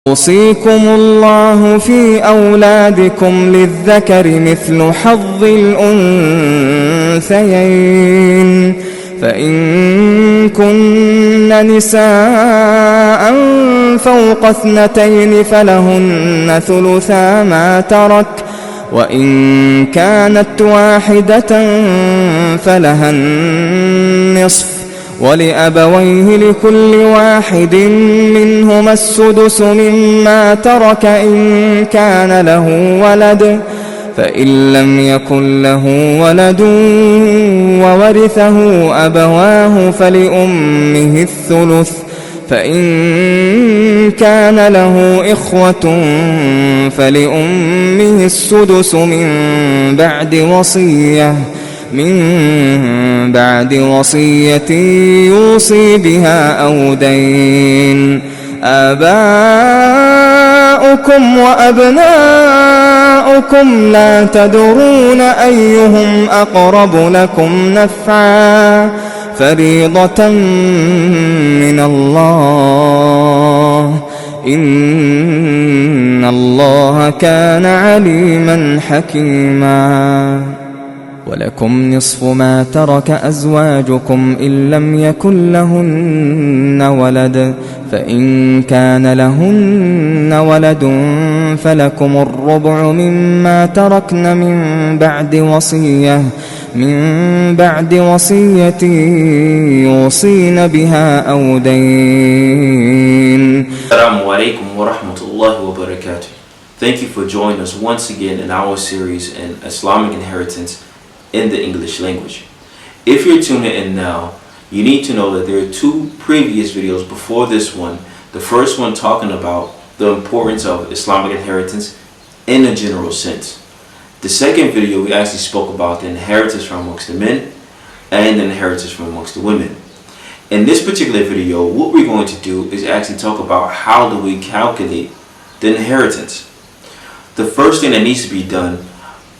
يوصيكم الله في أولادكم للذكر مثل حظ الأنثيين فإن كن نساء فوق 2 فلهن ثلثا ما ترك وإن كانت واحدة فلها النصف ولأبويه لكل واحد منهما السدس مما ترك إن كان له ولد فإن لم يكن له ولد وورثه أبواه فلأمه الثلث فإن كان له إخوة فلأمه السدس من بعد وصية يوصي بها أو دين. آباؤكم وأبناؤكم لا تدرون أيهم أقرب لكم نفعا فريضة من الله إن الله كان عليما حكيما. ولكم نصف ما ترك أزواجكم إن لم يكن لهن ولد فإن كان لهن ولد فلكم الربع مما تركن من بعد وصية يوصين بها أو دين. Assalamu alaikum wa rahmatullahi wa barakatuh. Thank you for joining us once again in our series in Islamic Inheritance in the English language. If you're tuning in now, you need to know that there are 2 previous videos before this one. The first one talking about the importance of Islamic inheritance in a general sense. The second video we actually spoke about the inheritors from amongst the men and the inheritors from amongst the women. In this particular video, what we're going to do is actually talk about how do we calculate the inheritance. The first thing that needs to be done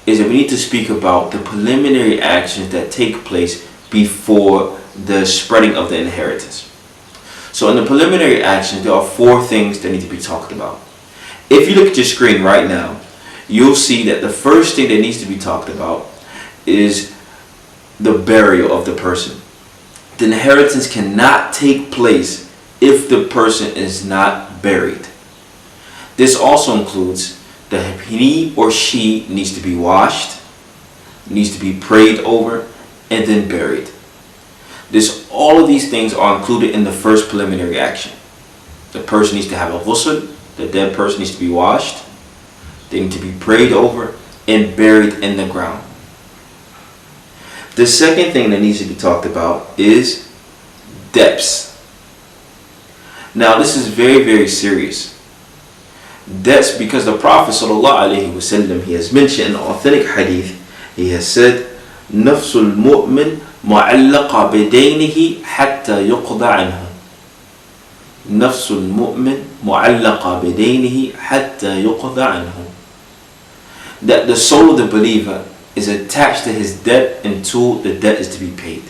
is that we need to speak about the preliminary actions that take place before the spreading of the inheritance. So in the preliminary actions, there are 4 things that need to be talked about. If you look at your screen right now, you'll see that the first thing that needs to be talked about is the burial of the person. The inheritance cannot take place if the person is not buried. This also includes that he or she needs to be washed, needs to be prayed over, and then buried. All of these things are included in the first preliminary action. The person needs to have a ghusl, the dead person needs to be washed, they need to be prayed over, and buried in the ground. The second thing that needs to be talked about is debts. Now this is very, very serious. That's because the Prophet ﷺ, he has mentioned in authentic hadith, he has said, نفس المؤمن معلقة بدينه حتى يقضى عنه. نفس المؤمن معلقة بدينه حتى يقضى عنه. That the soul of the believer is attached to his debt until the debt is to be paid.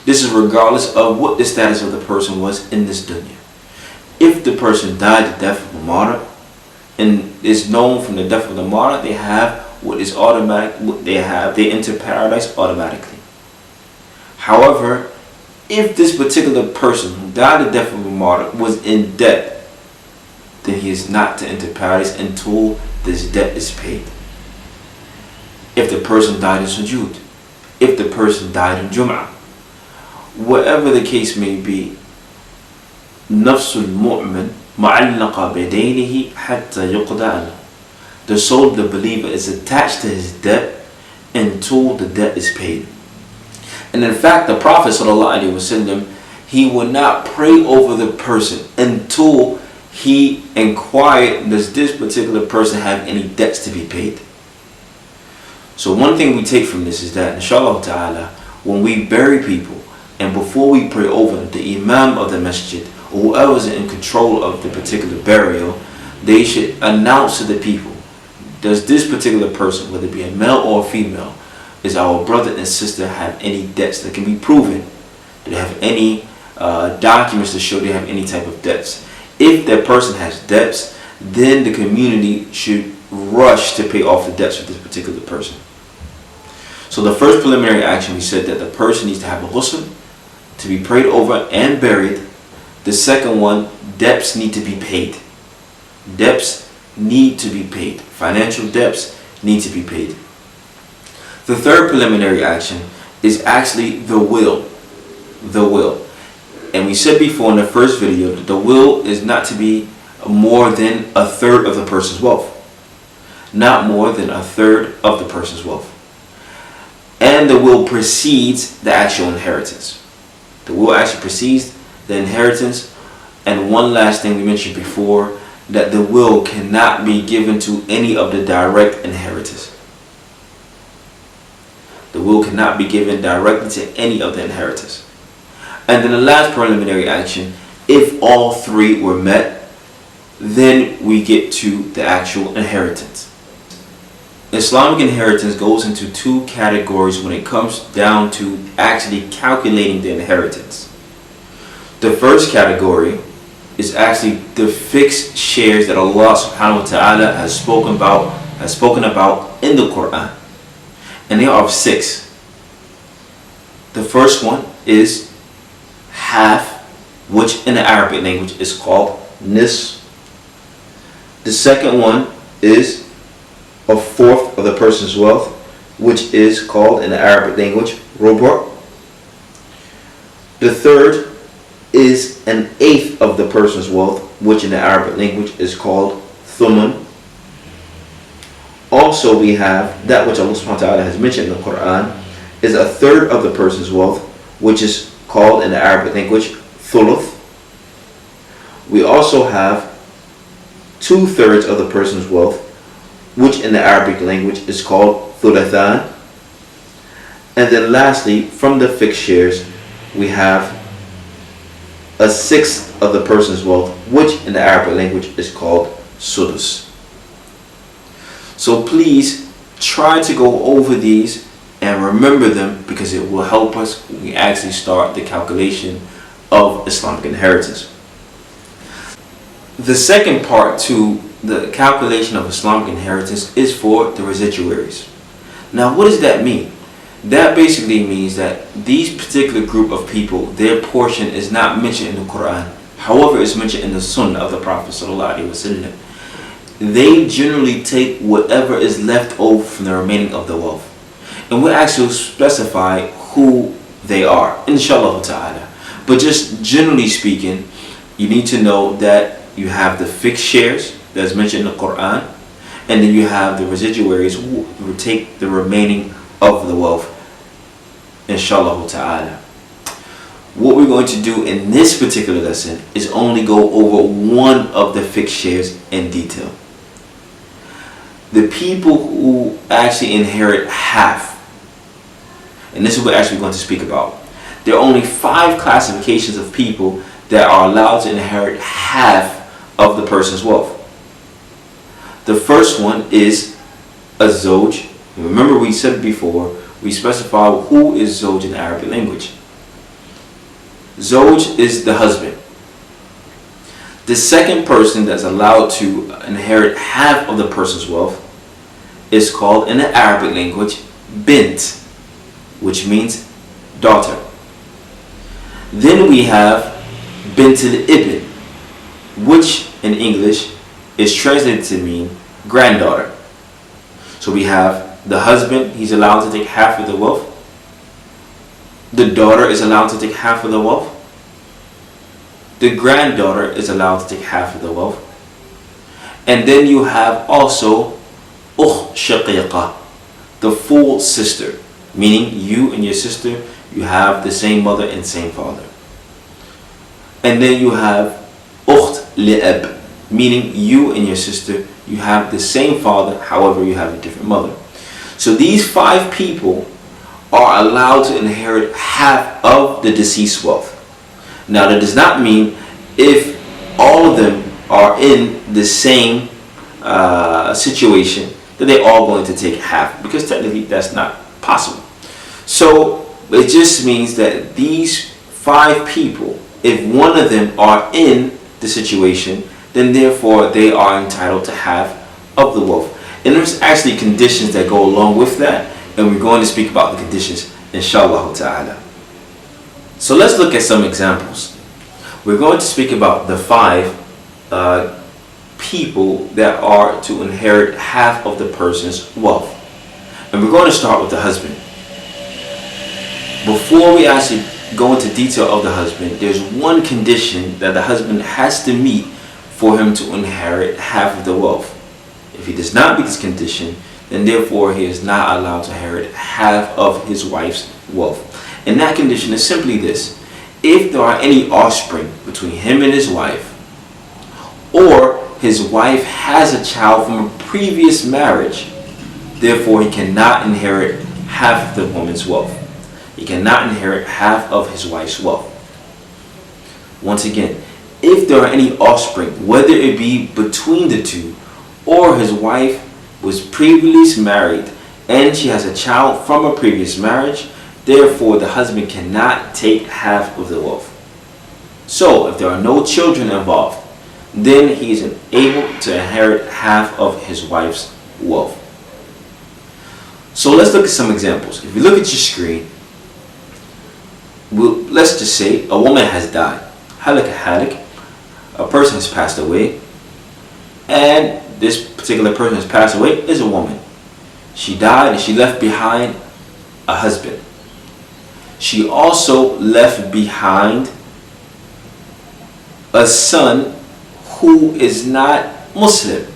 This is regardless of what the status of the person was in this dunya. If the person died the death of a martyr, and is known from the death of the martyr, they have what is automatic. They enter paradise automatically. However, if this particular person who died the death of a martyr was in debt, then he is not to enter paradise until this debt is paid. If the person died in sujood, if the person died in Jum'ah, whatever the case may be, nafsul mu'min ma'allaqa bidaynihi hatta yuqda anhu. The soul of the believer is attached to his debt until the debt is paid. And in fact, the Prophet ﷺ, he would not pray over the person until he inquired, does this particular person have any debts to be paid? So one thing we take from this is that, inshallah ta'ala, when we bury people, and before we pray over them, the imam of the masjid, or whoever is in control of the particular burial, they should announce to the people, does this particular person, whether it be a male or a female, is our brother and sister have any debts that can be proven? Do they have any documents to show they have any type of debts? If that person has debts, then the community should rush to pay off the debts of this particular person. So the first preliminary action, we said that the person needs to have a ghusl, to be prayed over and buried. The second one, debts need to be paid. Debts need to be paid. Financial debts need to be paid. The third preliminary action is actually the will. The will. And we said before in the first video that the will is not to be more than a third of the person's wealth. Not more than a third of the person's wealth. And the will precedes the actual inheritance. The will actually precedes the inheritance. And one last thing we mentioned before, that the will cannot be given to any of the direct inheritors. The will cannot be given directly to any of the inheritors. And then the last preliminary action, if all three were met, then we get to the actual inheritance. Islamic inheritance goes into two categories when it comes down to actually calculating the inheritance. The first category is actually the fixed shares that Allah subhanahu wa ta'ala has spoken about in the Quran. And they are of 6. The first one is half, which in the Arabic language is called nis. The second one is a fourth of the person's wealth, which is called in the Arabic language rubu'. The third is an eighth of the person's wealth, which in the Arabic language is called thumun. Also, we have that which Allah subhanahu wa ta'ala has mentioned in the Quran is a third of the person's wealth, which is called in the Arabic language thuluth. We also have 2/3 of the person's wealth, which in the Arabic language is called thulathan. And then lastly, from the fixed shares, we have 1/6 of the person's wealth, which in the Arabic language is called sudus. So please try to go over these and remember them, because it will help us when we actually start the calculation of Islamic inheritance. The second part to the calculation of Islamic inheritance is for the residuaries. Now, what does that mean? That basically means that these particular group of people, their portion is not mentioned in the Quran. However, it's mentioned in the Sunnah of the Prophet ﷺ. They generally take whatever is left over from the remaining of the wealth. And we'll actually specify who they are, inshallah ta'ala. But just generally speaking, you need to know that you have the fixed shares that's mentioned in the Quran, and then you have the residuaries who will take the remaining of the wealth, inshallah ta'ala. What we're going to do in this particular lesson is only go over one of the fixed shares in detail. The people who actually inherit half, and this is what we're actually going to speak about. There are only 5 classifications of people that are allowed to inherit half of the person's wealth. The first one is a zawj. Remember, we said before, we specify who is zawj in the Arabic language. Zawj is the husband. The second person that's allowed to inherit half of the person's wealth is called in the Arabic language bint, which means daughter. Then we have bint al-ibn, which in English is translated to mean granddaughter. So we have the husband, he's allowed to take half of the wealth. The daughter is allowed to take half of the wealth. The granddaughter is allowed to take half of the wealth. And then you have also shaqiqa, the full sister, meaning you and your sister, you have the same mother and same father. And then you have li'ab, meaning you and your sister, you have the same father, however you have a different mother. So these 5 people are allowed to inherit half of the deceased wealth. Now, that does not mean if all of them are in the same situation that they're all going to take half, because technically that's not possible. So it just means that these 5 people, if one of them are in the situation, then therefore they are entitled to half of the wealth. And there's actually conditions that go along with that, and we're going to speak about the conditions inshallah ta'ala. So let's look at some examples. We're going to speak about the 5 people that are to inherit half of the person's wealth. And we're going to start with the husband. Before we actually go into detail of the husband, there's one condition that the husband has to meet for him to inherit half of the wealth. If he does not meet this condition, then therefore he is not allowed to inherit half of his wife's wealth. And that condition is simply this: if there are any offspring between him and his wife, or his wife has a child from a previous marriage, therefore he cannot inherit half of the woman's wealth. He cannot inherit half of his wife's wealth. Once again, if there are any offspring, whether it be between the two, or his wife was previously married and she has a child from a previous marriage, therefore the husband cannot take half of the wealth. So if there are no children involved, then he is able to inherit half of his wife's wealth. So let's look at some examples. If you look at your screen, let's just say a woman has died. Halik, a person has passed away, and this particular person has passed away is a woman. She died and she left behind a husband. She also left behind a son who is not Muslim.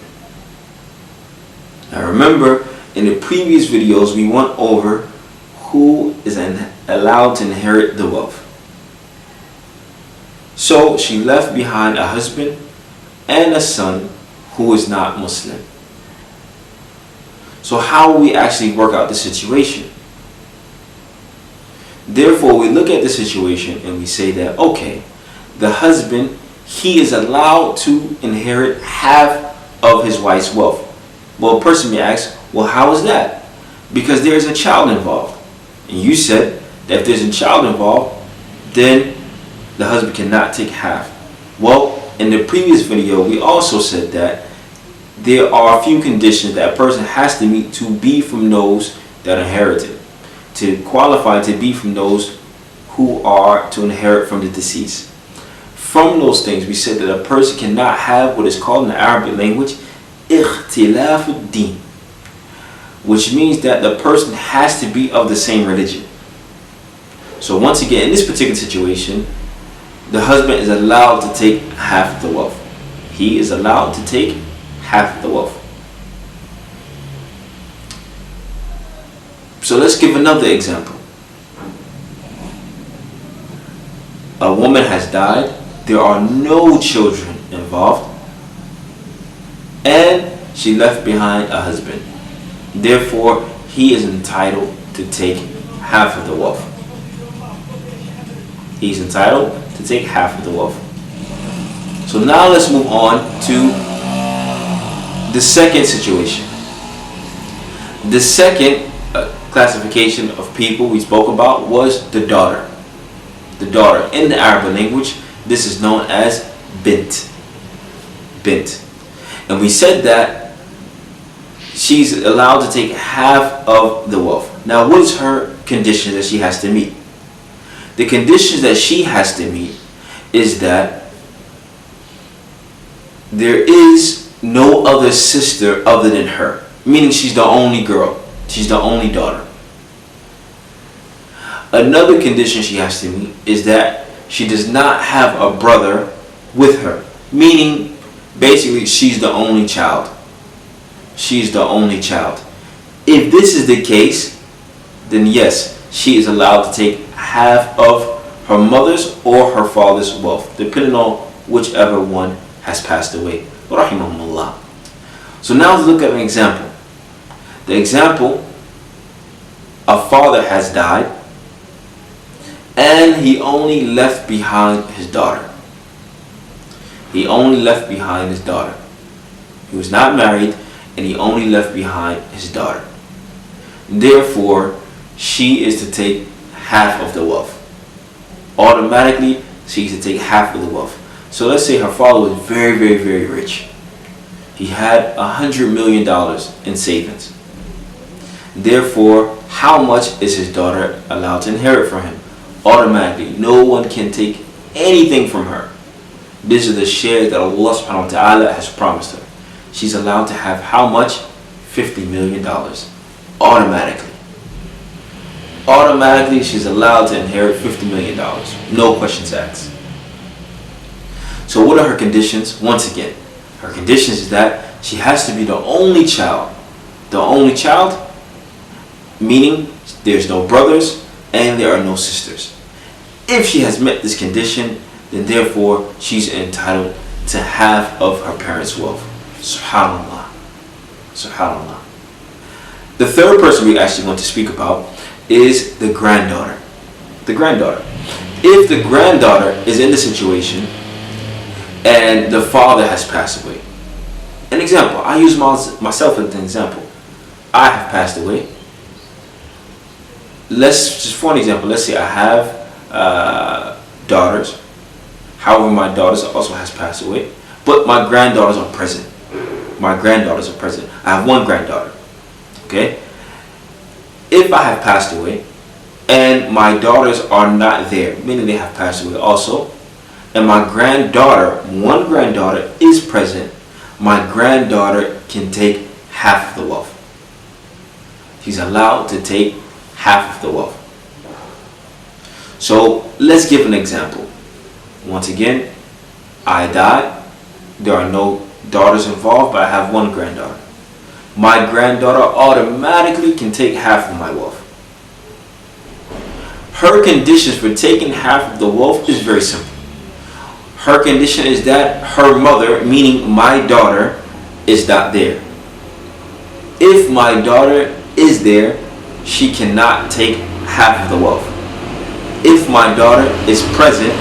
Now remember, in the previous videos we went over who is allowed to inherit the wealth. So she left behind a husband and a son who is not Muslim. So how will we actually work out the situation? Therefore, we look at the situation and we say that, okay, the husband, he is allowed to inherit half of his wife's wealth. Well, a person may ask, well, how is that? Because there is a child involved. And you said that if there's a child involved, then the husband cannot take half. Well, in the previous video, we also said that there are a few conditions that a person has to meet to be from those that inherited, to qualify to be from those who are to inherit from the deceased. From those things, we said that a person cannot have what is called in the Arabic language ikhtilaf ad-din, which means that the person has to be of the same religion. So once again, in this particular situation, the husband is allowed to take half of the wealth. He is allowed to take half of the wealth. So let's give another example. A woman has died. There are no children involved. And she left behind a husband. Therefore, he is entitled to take half of the wealth. He's entitled to take half of the wealth. So now let's move on to the second situation. The second classification of people we spoke about was the daughter. The daughter. In the Arabic language, this is known as bint. Bint. And we said that she's allowed to take half of the wealth. Now, what is her condition that she has to meet? The conditions that she has to meet is that there is no other sister other than her, meaning she's the only girl, she's the only daughter. Another condition she has to meet is that she does not have a brother with her, meaning basically she's the only child. She's the only child. If this is the case, then yes, she is allowed to take half of her mother's or her father's wealth, depending on whichever one has passed away. Rahimahumullah. So now let's look at an example. The example, a father has died and he only left behind his daughter. He only left behind his daughter. He was not married and he only left behind his daughter. Therefore, she is to take half of the wealth. Automatically, she's to take half of the wealth. So let's say her father was very, very, very rich. He had $100 million in savings. Therefore, how much is his daughter allowed to inherit from him? Automatically, no one can take anything from her. These are the shares that Allah subhanahu wa ta'ala has promised her. She's allowed to have how much? $50 million. Automatically. Automatically, she's allowed to inherit $50 million. No questions asked. So what are her conditions? Once again, her conditions is that she has to be the only child. The only child, meaning there's no brothers and there are no sisters. If she has met this condition, then therefore she's entitled to half of her parents' wealth. Subhanallah. Subhanallah. The third person we actually want to speak about is the granddaughter. The granddaughter. If the granddaughter is in the situation and the father has passed away. An example, I use myself as an example. I have passed away. Just for an example, let's say I have daughters. However, my daughters also has passed away, but my granddaughters are present. My granddaughters are present. I have one granddaughter. Okay? If I have passed away and my daughters are not there, meaning they have passed away also, and my granddaughter, one granddaughter is present, my granddaughter can take half of the wealth. She's allowed to take half of the wealth. So let's give an example. Once again, I died. There are no daughters involved, but I have one granddaughter. My granddaughter automatically can take half of my wealth. Her conditions for taking half of the wealth is very simple. Her condition is that her mother, meaning my daughter, is not there. If my daughter is there, she cannot take half of the wealth. If my daughter is present,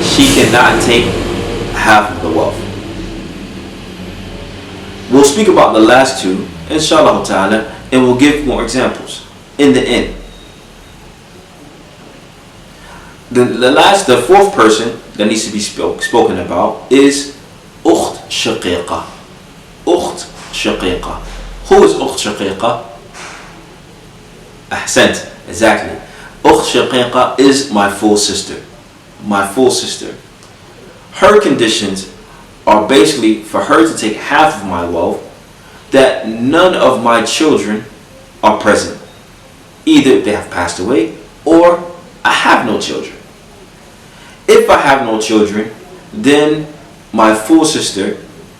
she cannot take half of the wealth. We'll speak about the last two, inshallah ta'ala, and we'll give more examples in the end. The fourth person that needs to be spoken about is Ukht Shaqiqa. Ukht Shaqiqa. Who is Ukht Shaqiqa? Ahsant, exactly. Ukht Shaqiqa is my full sister. My full sister. Her conditions are basically for her to take half of my wealth, that none of my children are present. Either they have passed away or I have no children. If I have no children, then my full sister,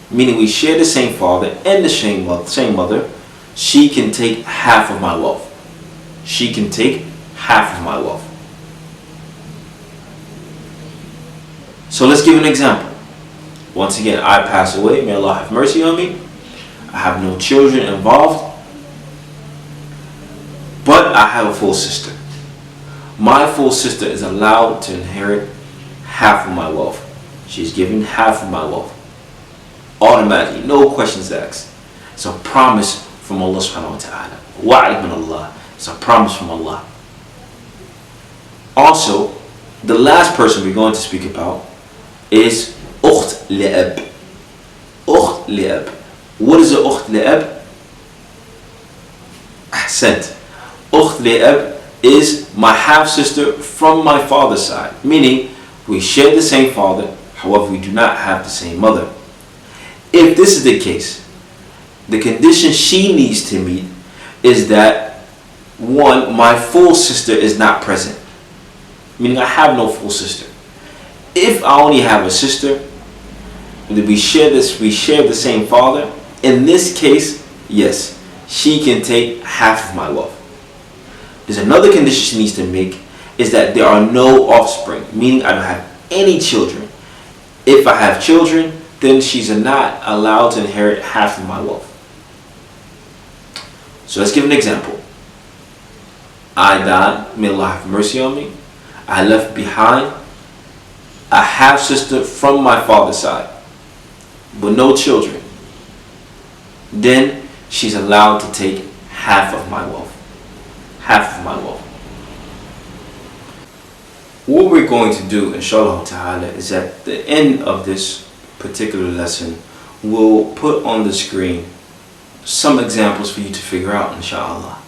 meaning we share the same father and the same mother, she can take half of my wealth. She can take half of my wealth. So let's give an example. Once again, I pass away. May Allah have mercy on me. I have no children involved, but I have a full sister. My full sister is allowed to inherit half of my wealth. She's given half of my wealth. Automatically, no questions asked. It's a promise from Allah subhanahu wa ta'ala. Wa'id min Allah. It's a promise from Allah. Also, the last person we're going to speak about is Ukht Li'ab. Ukht Li'ab. What is the Ukht Li'ab? Ahsant. Ukht Li'ab is my half-sister from my father's side. Meaning, we share the same father, however we do not have the same mother. If this is the case, the condition she needs to meet is that, one, my full sister is not present. Meaning I have no full sister. If I only have a sister, we share the same father, in this case, yes, she can take half of my wealth. There's another condition she needs to make, is that there are no offspring, meaning I don't have any children. If I have children, then she's not allowed to inherit half of my wealth. So let's give an example. I died, may Allah have mercy on me. I left behind a half-sister from my father's side, but no children. Then she's allowed to take half of my wealth. Half of my wealth. what we're going to do, inshallah ta'ala, is at the end of this particular lesson, we'll put on the screen some examples for you to figure out, inshallah.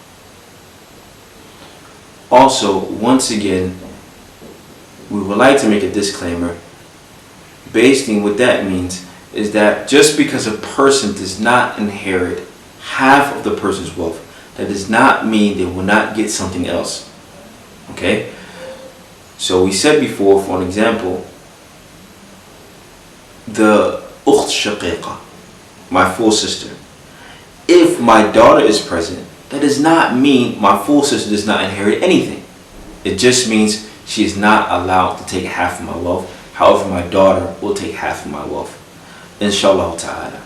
Also, once again, we would like to make a disclaimer. Basically, what that means is that just because a person does not inherit half of the person's wealth, that does not mean they will not get something else. Okay? So we said before, for an example, the ukht shaqiqa, my full sister. If my daughter is present, that does not mean my full sister does not inherit anything. It just means she is not allowed to take half of my wealth. However, my daughter will take half of my wealth, inshallah ta'ala.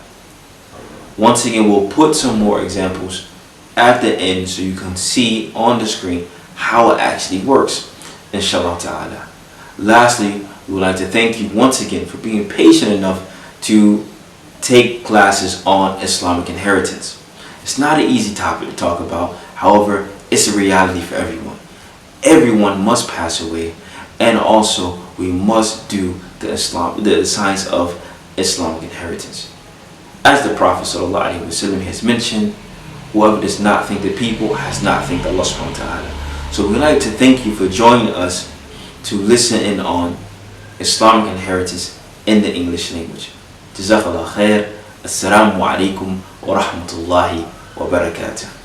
Once again, we'll put some more examples at the end so you can see on the screen how it actually works, inshallah ta'ala. Lastly, we would like to thank you once again for being patient enough to take classes on Islamic inheritance. It's not an easy topic to talk about. However, it's a reality for everyone. Everyone must pass away, and also we must do the science of Islamic inheritance. As the Prophet ﷺ has mentioned, whoever does not think the people has not thanked Allah subhanahu wa ta'ala. So we'd like to thank you for joining us to listen in on Islamic inheritance in the English language. Jazakallah khair. Assalamu alaikum wa rahmatullahi wa barakatuh.